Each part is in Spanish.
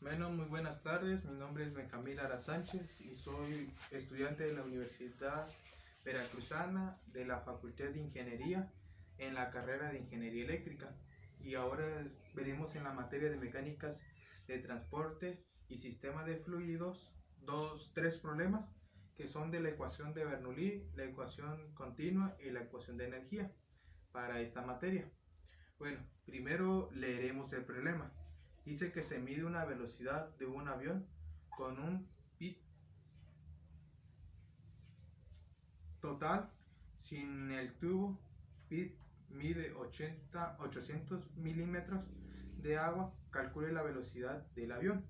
Bueno, muy buenas tardes. Mi nombre es Benjamín Lara Sánchez y soy estudiante de la Universidad Veracruzana de la Facultad de Ingeniería en la carrera de Ingeniería Eléctrica. Y ahora veremos en la materia de mecánicas de transporte y sistema de fluidos tres problemas que son de la ecuación de Bernoulli, la ecuación continua y la ecuación de energía para esta materia. Bueno, primero leeremos el problema. Dice que se mide una velocidad de un avión con un pi total sin el tubo. Pi mide 800 milímetros de agua. Calcule la velocidad del avión.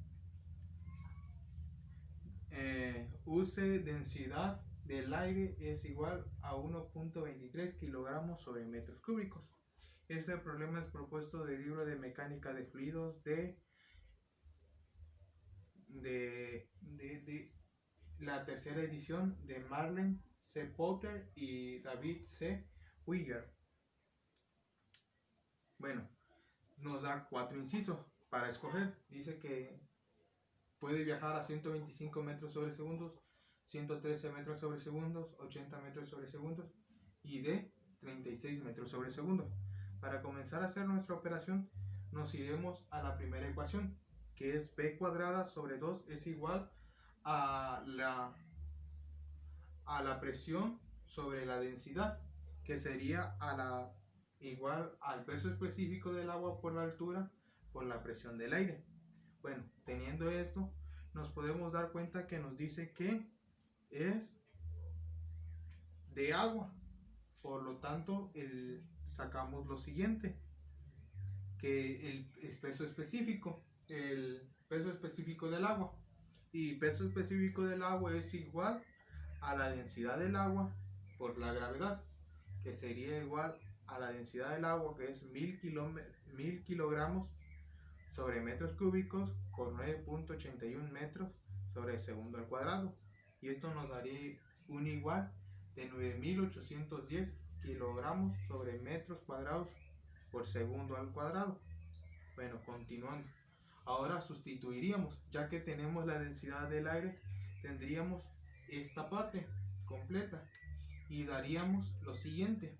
Use densidad del aire es igual a 1.23 kilogramos sobre metros cúbicos. Este problema es propuesto del libro de mecánica de fluidos de la tercera edición de Marlene C. Potter y David C. Wigger. Bueno, nos da 4 incisos para escoger. Dice que puede viajar a 125 metros sobre segundos, 113 metros sobre segundos, 80 metros sobre segundos y de 36 metros sobre segundo. Para comenzar a hacer nuestra operación, nos iremos a la primera ecuación, que es b cuadrada sobre 2 es igual a la presión sobre la densidad, que sería igual al peso específico del agua por la altura por la presión del aire. Bueno, teniendo esto, nos podemos dar cuenta que nos dice que es de agua. Por lo tanto, sacamos lo siguiente, que el peso específico del agua. Y peso específico del agua es igual a la densidad del agua por la gravedad, que sería igual a la densidad del agua, que es 1000 kilogramos sobre metros cúbicos por 9.81 metros sobre segundo al cuadrado. Y esto nos daría un igual de 9810 kilogramos sobre metros cuadrados por segundo al cuadrado. Bueno, continuando. Ahora sustituiríamos, ya que tenemos la densidad del aire, tendríamos esta parte completa y daríamos lo siguiente: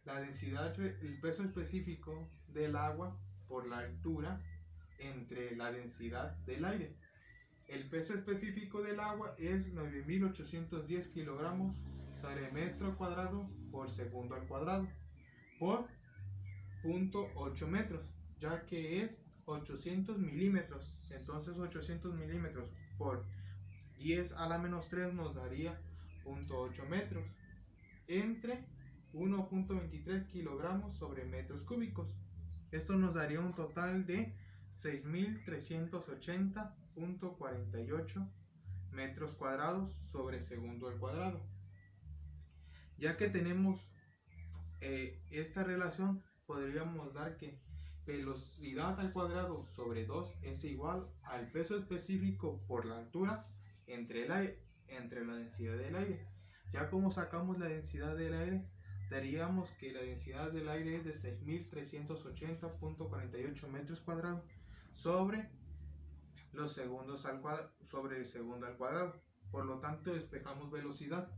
la densidad, el peso específico del agua por la altura entre la densidad del aire. El peso específico del agua es 9810 kilogramos sobre metro cuadrado por segundo al cuadrado por 0.8 metros, ya que es 800 milímetros. Entonces 800 milímetros por 10 a la menos 3 nos daría 0.8 metros entre 1.23 kilogramos sobre metros cúbicos. Esto nos daría un total de 6.380.48 metros cuadrados sobre segundo al cuadrado. Ya que tenemos esta relación, podríamos dar que velocidad al cuadrado sobre 2 es igual al peso específico por la altura entre la densidad del aire. Ya como sacamos la densidad del aire, daríamos que la densidad del aire es de 6.380.48 metros cuadrados sobre los segundos sobre el segundo al cuadrado. Por lo tanto, despejamos velocidad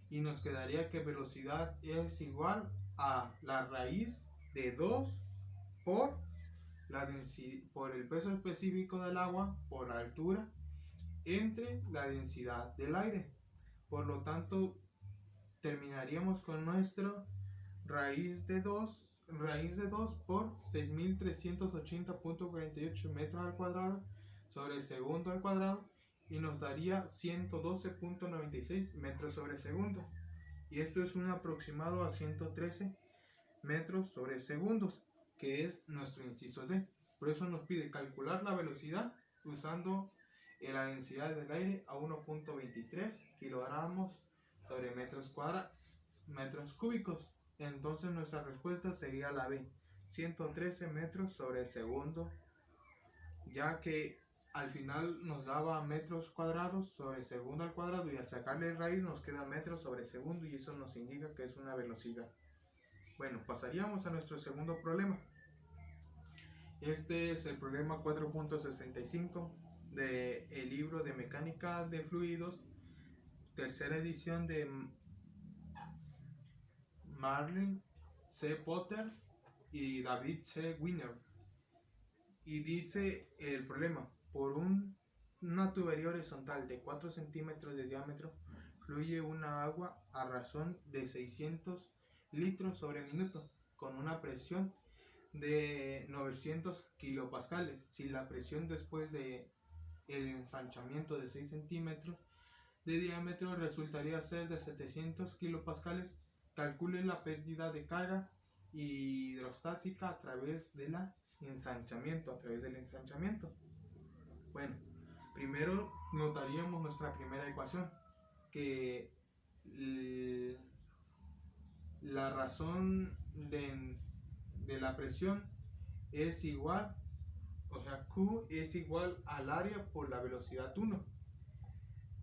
y nos quedaría que velocidad es igual a la raíz de 2 por por el peso específico del agua por la altura entre la densidad del aire. Por lo tanto, terminaríamos con nuestra raíz de 2 por 6.380.48 metros al cuadrado sobre el segundo al cuadrado y nos daría 112.96 metros sobre segundo. Y esto es un aproximado a 113 metros sobre segundos, que es nuestro inciso D. Por eso nos pide calcular la velocidad usando la densidad del aire a 1.23 kilogramos sobre metros cúbicos. Entonces nuestra respuesta sería la B, 113 metros sobre segundo, ya que al final nos daba metros cuadrados sobre segundo al cuadrado y al sacarle raíz nos queda metros sobre segundo y eso nos indica que es una velocidad. Bueno, pasaríamos a nuestro segundo problema. Este es el problema 4.65 del libro de Mecánica de Fluidos, tercera edición de Marlin C. Potter y David C. Wiener. Y dice el problema: por una tubería horizontal de 4 centímetros de diámetro fluye una agua a razón de 600 litros sobre minuto con una presión de 900 kilopascales. Si la presión después de el ensanchamiento de 6 centímetros de diámetro resultaría ser de 700 kilopascales, calcule la pérdida de carga hidrostática a través del ensanchamiento. Bueno, primero notaríamos nuestra primera ecuación, que la razón de la presión es igual, o sea, Q es igual al área por la velocidad 1,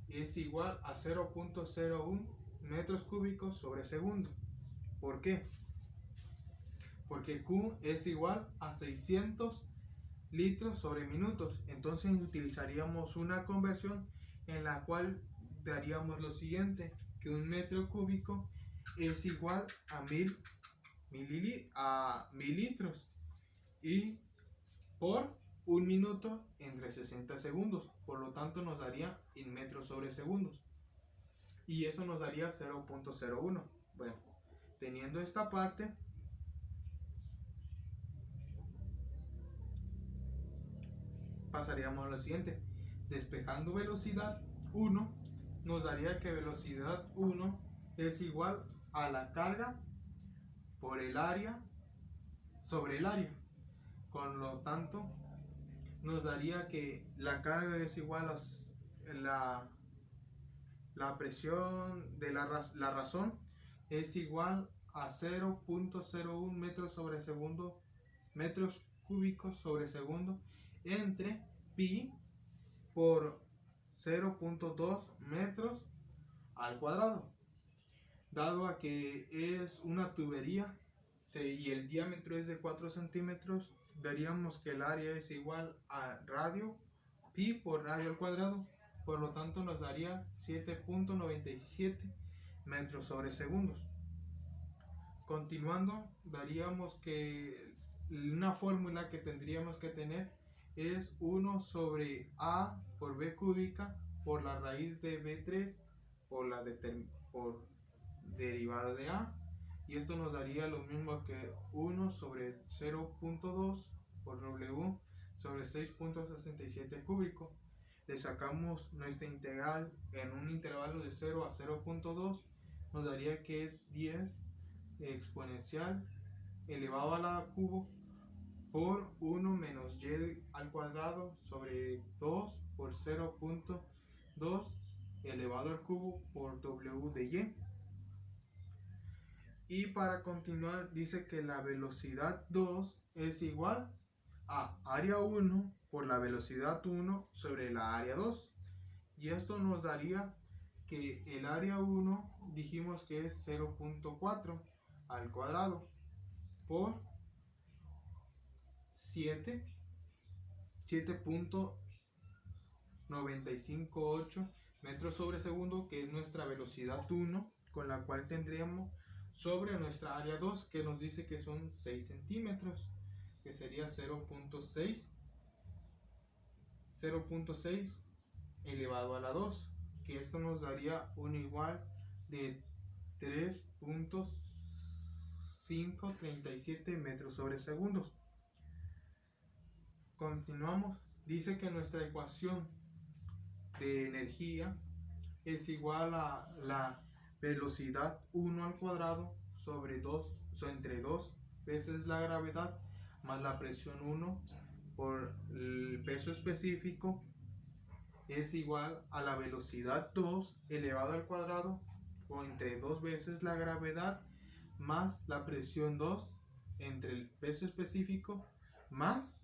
es igual a 0.01 metros cúbicos sobre segundo. ¿Por qué? Porque Q es igual a 600 litros sobre minutos. Entonces utilizaríamos una conversión en la cual daríamos lo siguiente: que un metro cúbico es igual a 1000 mililitros y por un minuto entre 60 segundos. Por lo tanto nos daría en metros sobre segundos, y eso nos daría 0.01. Bueno, teniendo esta parte, pasaríamos a lo siguiente. Despejando velocidad 1 nos daría que velocidad 1 es igual a la carga por el área sobre el área. Con lo tanto, nos daría que la carga es igual a la presión de la razón es igual a 0.01 metros sobre segundo, metros cúbicos sobre segundo, entre pi por 0.2 metros al cuadrado. Dado a que es una tubería y el diámetro es de 4 centímetros, veríamos que el área es igual a radio, pi por radio al cuadrado. Por lo tanto nos daría 7.97 metros sobre segundos. Continuando, daríamos que una fórmula que tendríamos que tener es 1 sobre a por b cúbica por la raíz de b3 por derivada de a, y esto nos daría lo mismo que 1 sobre 0.2 por w sobre 6.67 cúbico. Le sacamos nuestra integral en un intervalo de 0 a 0.2, nos daría que es 10 exponencial elevado a la cubo por 1 menos y al cuadrado sobre 2 por 0.2 elevado al cubo por w de y. Y para continuar, dice que la velocidad 2 es igual a área 1 por la velocidad 1 sobre la área 2. Y esto nos daría que el área 1 dijimos que es 0.4 al cuadrado por 7.958 metros sobre segundo, que es nuestra velocidad 1, con la cual tendríamos sobre nuestra área 2, que nos dice que son 6 centímetros, que sería 0.6 elevado a la 2, que esto nos daría un igual de 3.537 metros sobre segundos. Continuamos. Dice que nuestra ecuación de energía es igual a la velocidad 1 al cuadrado sobre 2, entre 2 veces la gravedad más la presión 1 por el peso específico es igual a la velocidad 2 elevado al cuadrado o entre 2 veces la gravedad más la presión 2 entre el peso específico más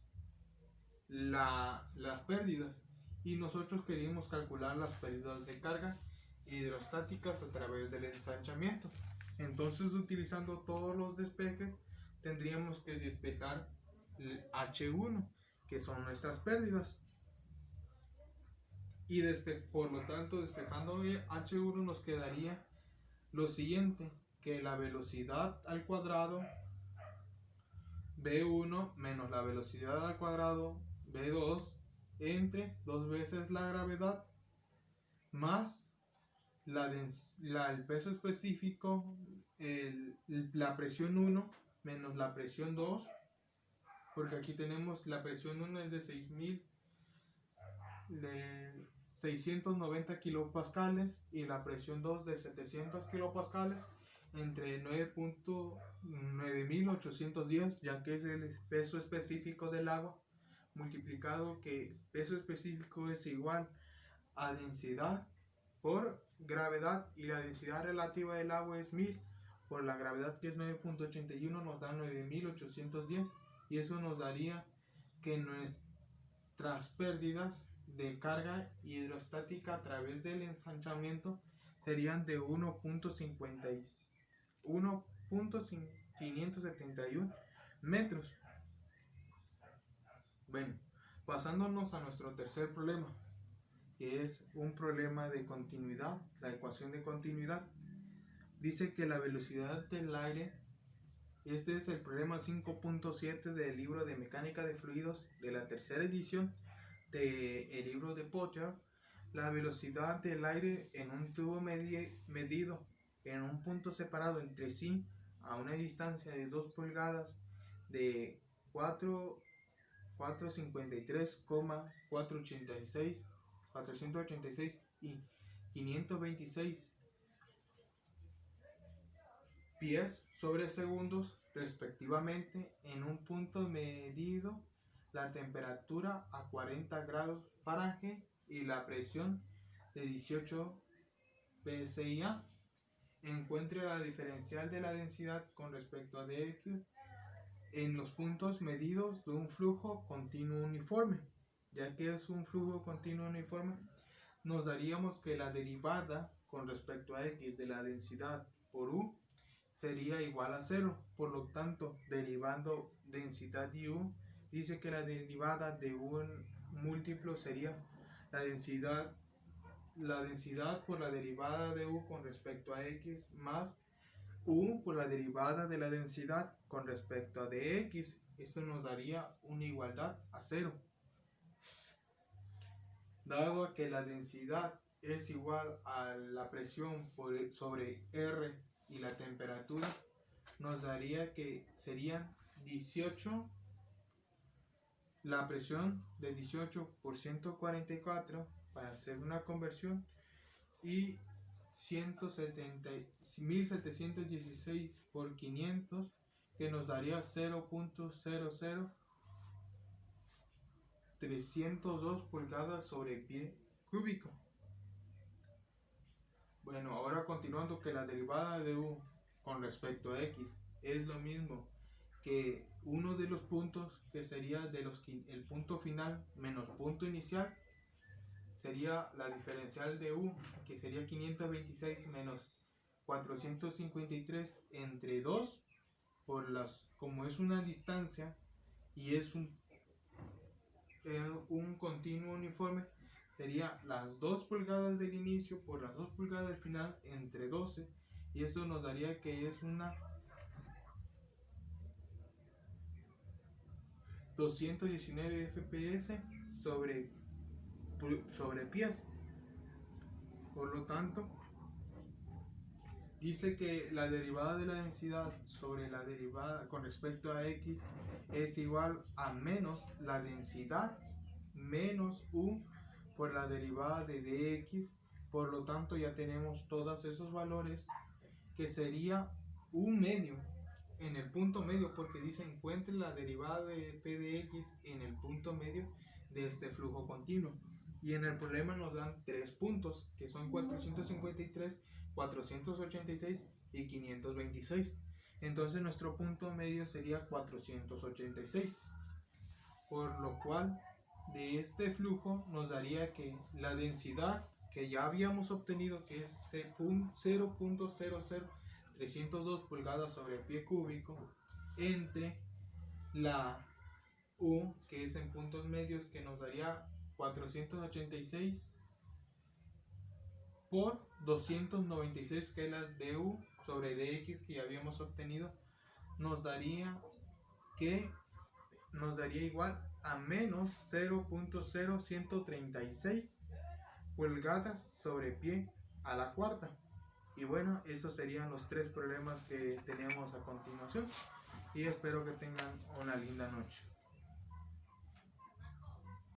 las pérdidas. Y nosotros queríamos calcular las pérdidas de carga hidrostáticas a través del ensanchamiento. Entonces, utilizando todos los despejes, tendríamos que despejar H1, que son nuestras pérdidas. Y por lo tanto, despejando H1 nos quedaría lo siguiente, que la velocidad al cuadrado V1 menos la velocidad al cuadrado V2 entre 2 veces la gravedad más el peso específico, la presión 1 menos la presión 2, porque aquí tenemos la presión 1 es de 6.690 kilopascales y la presión 2 de 700 kilopascales entre 9.810, ya que es el peso específico del agua, multiplicado que peso específico es igual a densidad por gravedad, y la densidad relativa del agua es 1000 por la gravedad, que es 9.81, nos da 9.810, y eso nos daría que nuestras pérdidas de carga hidrostática a través del ensanchamiento serían de 1.571 metros. Bueno, pasándonos a nuestro tercer problema, que es un problema de continuidad, la ecuación de continuidad. Dice que la velocidad del aire, este es el problema 5.7 del libro de mecánica de fluidos de la tercera edición del libro de Potter. La velocidad del aire en un tubo medido en un punto separado entre sí a una distancia de 2 pulgadas de 486 y 526 pies sobre segundos respectivamente, en un punto medido la temperatura a 40 grados Fahrenheit y la presión de 18 psia. Encuentre la diferencial de la densidad con respecto a dx en los puntos medidos de un flujo continuo uniforme. Ya que es un flujo continuo uniforme, nos daríamos que la derivada con respecto a x de la densidad por u sería igual a 0. Por lo tanto, derivando densidad de u, dice que la derivada de un múltiplo sería la densidad por la derivada de u con respecto a x más u por la derivada de la densidad con respecto a dx. Esto nos daría una igualdad a 0. Dado que la densidad es igual a la presión sobre R y la temperatura, nos daría que serían 18, la presión de 18 por 144 para hacer una conversión, y 1716 por 500, que nos daría 0.00302 pulgadas sobre pie cúbico. Bueno, ahora continuando, que la derivada de u con respecto a x es lo mismo que uno de los puntos, que sería el punto final menos punto inicial, sería la diferencial de u, que sería 526 menos 453 entre 2, como es una distancia y es un continuo uniforme, sería las 2 pulgadas del inicio por las 2 pulgadas del final entre 12, y esto nos daría que es una 219 fps sobre pies. Por lo tanto, dice que la derivada de la densidad sobre la derivada con respecto a x es igual a menos la densidad menos u por la derivada de dx. Por lo tanto, ya tenemos todos esos valores, que sería un medio en el punto medio, porque dice encuentre la derivada de p de x en el punto medio de este flujo continuo. Y en el problema nos dan 3 puntos, que son 453, 486 y 526. Entonces nuestro punto medio sería 486. Por lo cual, de este flujo nos daría que la densidad que ya habíamos obtenido, que es 0.00302 pulgadas sobre pie cúbico, entre la U, que es en puntos medios, que nos daría 486 por 296 escalas de U sobre dx que ya habíamos obtenido, nos daría igual a menos 0.0136 pulgadas sobre pie a la cuarta. Y bueno, estos serían los 3 problemas que tenemos a continuación y espero que tengan una linda noche.